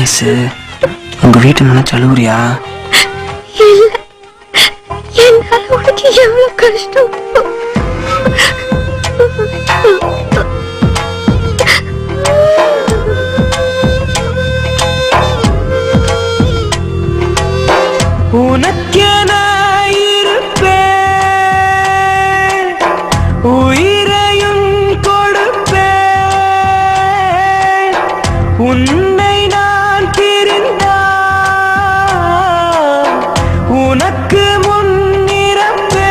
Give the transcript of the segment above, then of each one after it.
பேசு. உங்க வீட்டு நினைச்சு அழுவுறியா? இல்ல, என்னால உனக்கு எவ்வளவு கஷ்டம். உனக்கென இருப்பேன், உயிரையும் கொடுப்பேன். உன்னை நான் பிரிந்தால் உனக்கு முன்னிறப்பேன்.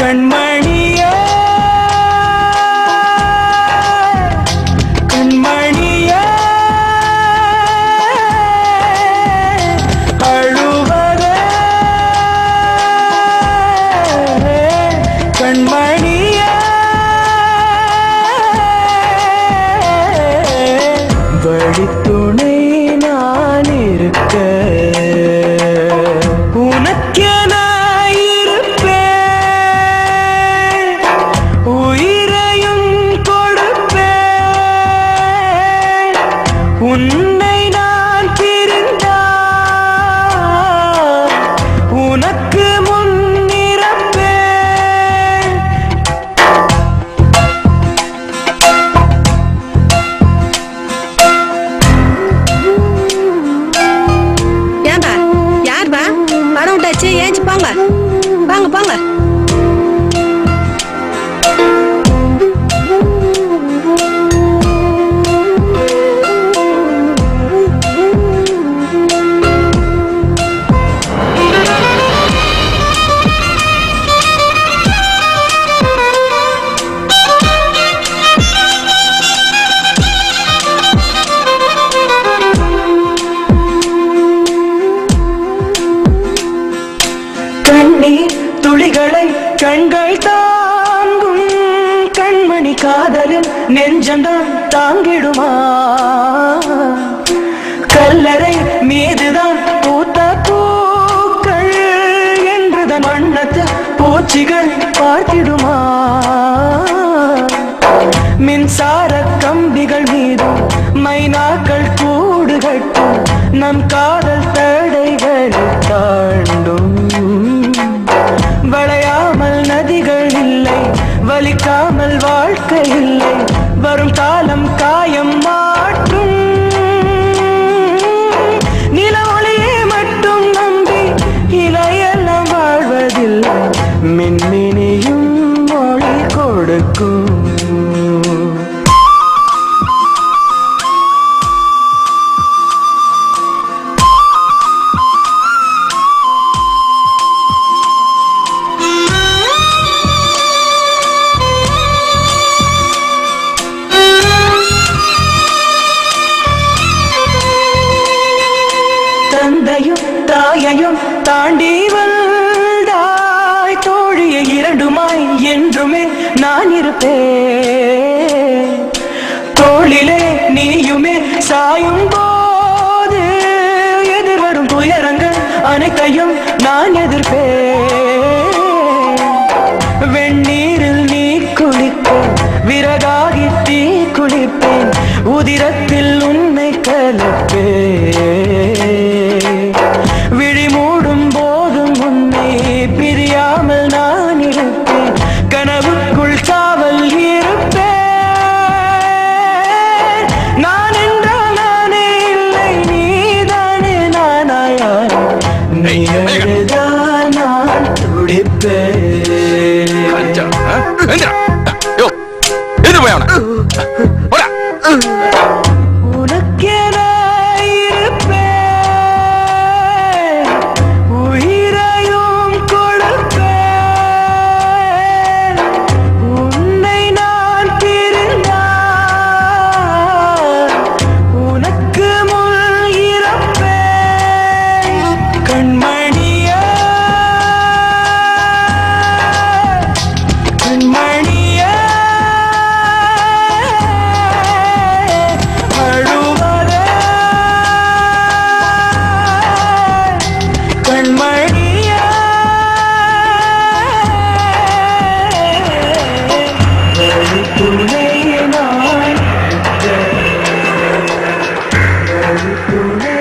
கண்மணியே கண்மணியே அழுவதே கண்மணியே வழித்துணை நான் இருக்க உனக்கென இருப்பேன், உயிரையும் கொடுப்பேன். உன்னை நான் பிரிந்தால் உனக்கு முன்னிறப்பேன். ஏன்பா, யார்பா படம் விட்டாச்சு? ஏஞ்சி போங்க, வாங்க போங்க. கண்ணீர் துளிகளை கண்கள் தாங்கும் கண்மணி காதலில் நெஞ்சம்தான் தாங்கிடுமா? கல்லறை மீதுதான் பூத்த பூக்கள் என்றுதான் வண்ணத்தில் பூச்சிகள் பார்த்திடுமா? மின்சார கம்பிகள் மீதும் மைனாக்கள் கூடு கட்டும் நம் காதல் தடைகளை தாண்டும். வளையாமல் நதிகள் இல்லை, வலிக்காமல் வாழ்க்கை இல்லை. வரும் காலம் காயம் மாற்றும். நில ஒளியை மட்டும் நம்பி இலையெல்லாம் வாழ்வதில்லை. மின்மினியும் மொழி கொடுக்கும். தந்தையும் தாயையும் தாண்டி வந்தாய் தோழியை இரண்டுமாய் என்றுமே நான் இருப்பேன். தோளிலே நீயுமே சாயும் போது எதிர்வரும் துயரங்கள் அனைத்தையும் நான் எதிர்ப்பேன். வெந்நீரில் நீ குளிக்க விறகாகி தீ குளிப்பேன். உதிரத்தில் உன்னை கலப்பேன். விழி மூடும் போதும் உன்னை பிரியாமல் நான் இருப்பேன். கனவுக்குள் காவல் இருப்பேன். நான் என்றால் நானே இல்லை, நீதானே நானாயாய். நீ அழுதால் பூவே